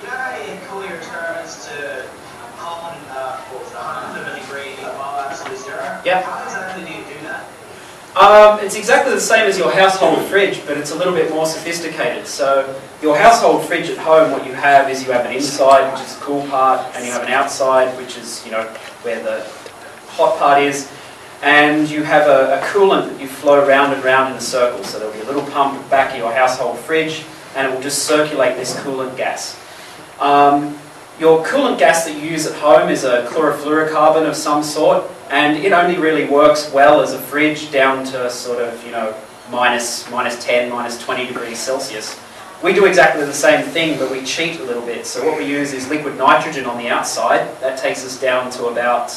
you know how you cool your turns to 100 degree above absolute zero? Yep. How exactly do you do that? It's exactly the same as your household fridge, but it's a little bit more sophisticated. So your household fridge at home, what you have is you have an inside, which is the cool part, and you have an outside, which is, you know, where the hot part is. And you have a coolant that you flow round and round in a circle. So there'll be a little pump at the back of your household fridge, and it will just circulate this coolant gas. Your coolant gas that you use at home is a chlorofluorocarbon of some sort, and it only really works well as a fridge down to sort of, you know, minus 10, minus 20 degrees Celsius. We do exactly the same thing, but we cheat a little bit. So what we use is liquid nitrogen on the outside. That takes us down to about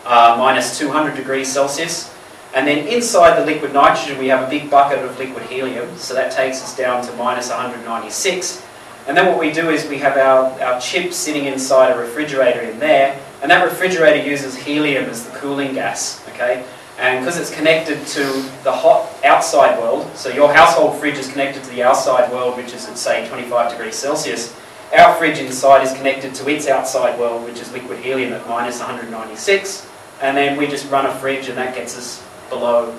minus 200 degrees Celsius. And then inside the liquid nitrogen, we have a big bucket of liquid helium. So that takes us down to minus 196. And then what we do is we have our chip sitting inside a refrigerator in there, and that refrigerator uses helium as the cooling gas, okay? And because it's connected to the hot outside world, so your household fridge is connected to the outside world, which is at, say, 25 degrees Celsius, our fridge inside is connected to its outside world, which is liquid helium at minus 196, and then we just run a fridge and that gets us below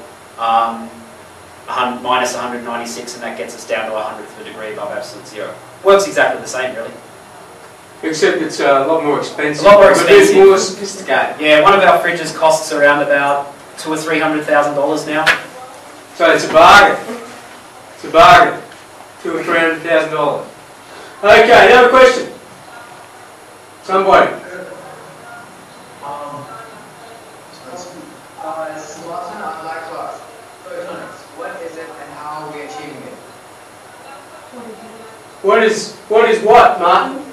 minus 196, and that gets us down to 100th of a degree above absolute zero. Works exactly the same, really. Except it's a lot more expensive. A lot more expensive. But it's more sophisticated. Yeah, one of our fridges costs around about $200,000 or $300,000 now. So it's a bargain. It's a bargain. $200,000 or $300,000. Okay, another question. Somebody. This is Watson. I'd like to ask, photonics, what is it and how are we achieving it? What is what, Martin?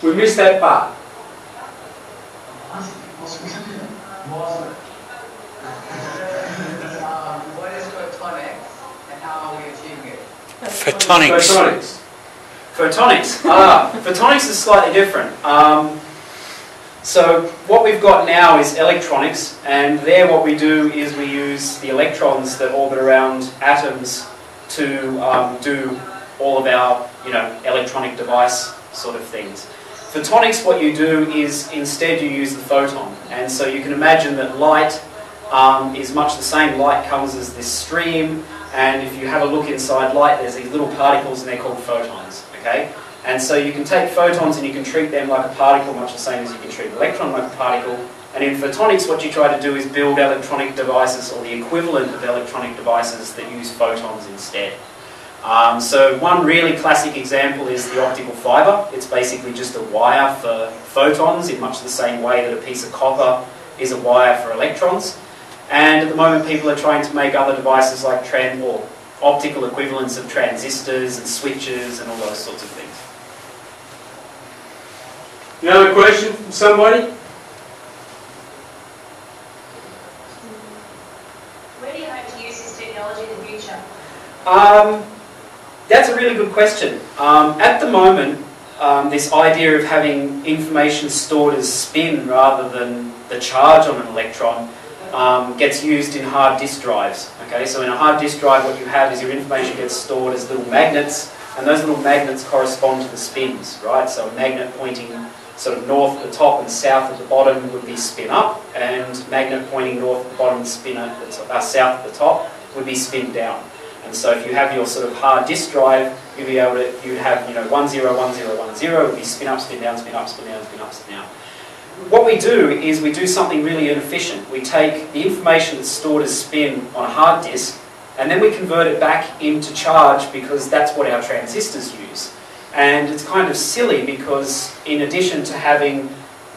We missed that part. What is photonics and how are we achieving it? Photonics. Photonics. Photonics is slightly different. So what we've got now is electronics, and there what we do is we use the electrons that orbit around atoms to do all of our, you know, electronic device sort of things. Photonics, what you do is instead you use the photon, and so you can imagine that light is much the same. Light comes as this stream, and if you have a look inside light, there's these little particles, and they're called photons. Okay, and so you can take photons and you can treat them like a particle, much the same as you can treat an electron like a particle. And in photonics, what you try to do is build electronic devices, or the equivalent of electronic devices, that use photons instead. So one really classic example is the optical fiber. It's basically just a wire for photons in much the same way that a piece of copper is a wire for electrons. And at the moment people are trying to make other devices like optical equivalents of transistors and switches and all those sorts of things. Another question from somebody? Where do you hope to use this technology in the future? That's a really good question. At the moment, this idea of having information stored as spin rather than the charge on an electron gets used in hard disk drives. Okay, so in a hard disk drive, what you have is your information gets stored as little magnets, and those little magnets correspond to the spins, right? So a magnet pointing sort of north at the top and south at the bottom would be spin up, and magnet pointing north at the bottom and south at the top would be spin down. And so if you have your sort of hard disk drive, you'd have, you know, 10, 10, 10 would be spin up, spin down, spin up, spin down, spin up, spin down. What we do is we do something really inefficient. We take the information that's stored as spin on a hard disk, and then we convert it back into charge, because that's what our transistors use. And it's kind of silly, because in addition to having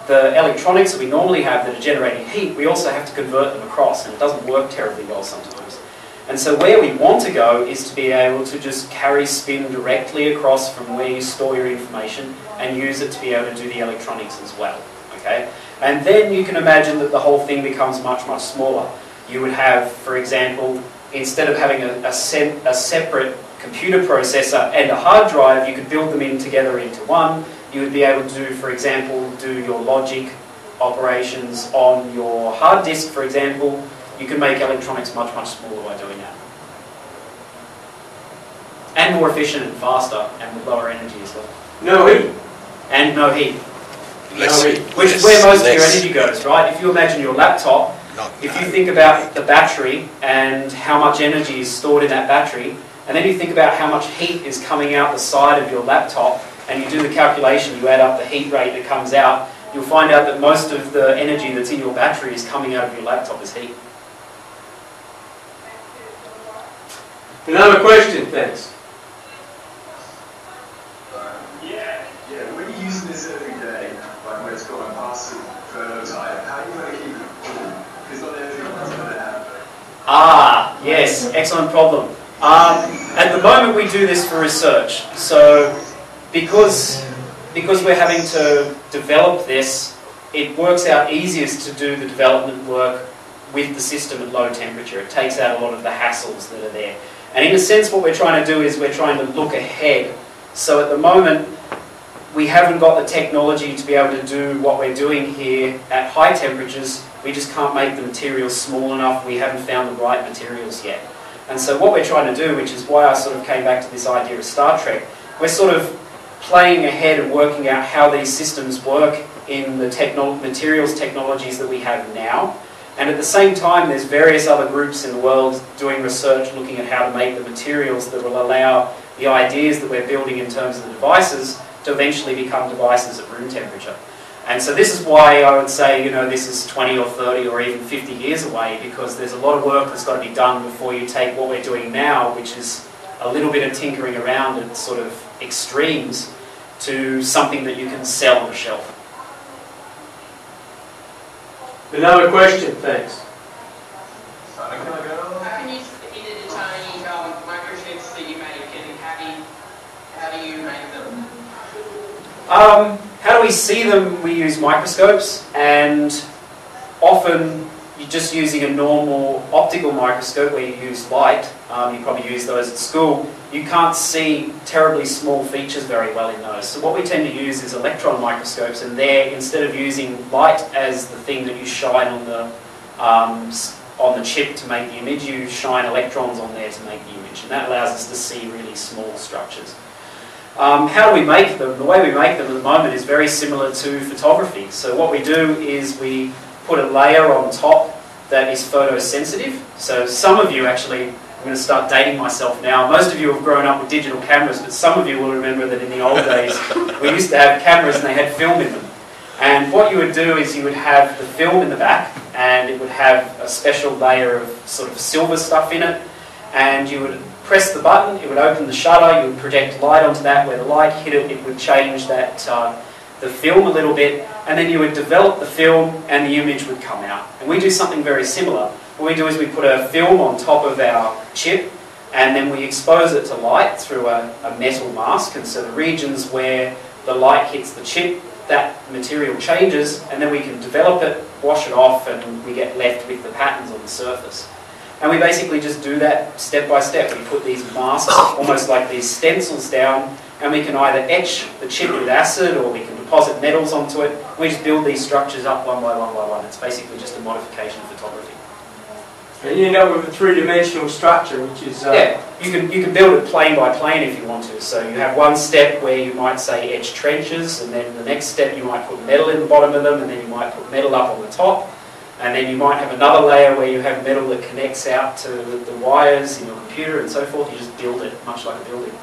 the electronics that we normally have that are generating heat, we also have to convert them across, and it doesn't work terribly well sometimes. And so where we want to go is to be able to just carry spin directly across from where you store your information and use it to be able to do the electronics as well. Okay? And then you can imagine that the whole thing becomes much, much smaller. You would have, for example, instead of having a separate computer processor and a hard drive, you could build them in together into one. You would be able to do, for example, do your logic operations on your hard disk, for example. You can make electronics much, much smaller by doing that. And more efficient and faster, and with lower energy as well. No heat. and no heat. No heat. Which is where most of your energy goes, right? If you imagine your laptop, if you think about the battery and how much energy is stored in that battery, and then you think about how much heat is coming out the side of your laptop, and you do the calculation, you add up the heat rate that comes out, you'll find out that most of the energy that's in your battery is coming out of your laptop as heat. Another question, thanks. Yeah, when you're using this every day, like when it's going past the prototype, how are you going to keep it cool? Because not everyone's going to have it. Ah, yes, excellent problem. At the moment we do this for research, so because we're having to develop this, it works out easiest to do the development work with the system at low temperature. It takes out a lot of the hassles that are there. And in a sense what we're trying to do is we're trying to look ahead. So at the moment we haven't got the technology to be able to do what we're doing here at high temperatures. We just can't make the materials small enough. We haven't found the right materials yet. And so what we're trying to do, which is why I sort of came back to this idea of Star Trek, we're sort of playing ahead and working out how these systems work in the materials technologies that we have now. And at the same time, there's various other groups in the world doing research looking at how to make the materials that will allow the ideas that we're building in terms of the devices to eventually become devices at room temperature. And so this is why I would say, this is 20 or 30 or even 50 years away, because there's a lot of work that's got to be done before you take what we're doing now, which is a little bit of tinkering around at sort of extremes, to something that you can sell on the shelf. Another question, thanks. How can you either determine microchips that you make, and how do you make them? How do we see them? We use microscopes, and often you're just using a normal optical microscope where you use light. You probably use those at school. You can't see terribly small features very well in those. So what we tend to use is electron microscopes, and there, instead of using light as the thing that you shine on the chip to make the image, you shine electrons on there to make the image, and that allows us to see really small structures. How do we make them? The way we make them at the moment is very similar to photography. So what we do is we put a layer on top that is photosensitive. So some of you actually, I'm going to start dating myself now, most of you have grown up with digital cameras, but some of you will remember that in the old days we used to have cameras and they had film in them. And what you would do is you would have the film in the back, and it would have a special layer of sort of silver stuff in it, and you would press the button, it would open the shutter, you would project light onto that. Where the light hit it, it would change that the film a little bit, and then you would develop the film and the image would come out. And we do something very similar. What we do is we put a film on top of our chip, and then we expose it to light through a metal mask, and so the regions where the light hits the chip, that material changes, and then we can develop it, wash it off, and we get left with the patterns on the surface. And we basically just do that step by step. We put these masks, almost like these stencils down, and we can either etch the chip with acid or we can deposit metals onto it. We just build these structures up one by one by one. It's basically just a modification of photography. And you end up with a three-dimensional structure, which is... Yeah, you can build it plane by plane if you want to. So you have one step where you might say etch trenches, and then the next step you might put metal in the bottom of them, and then you might put metal up on the top. And then you might have another layer where you have metal that connects out to the wires in your computer and so forth. You just build it much like a building.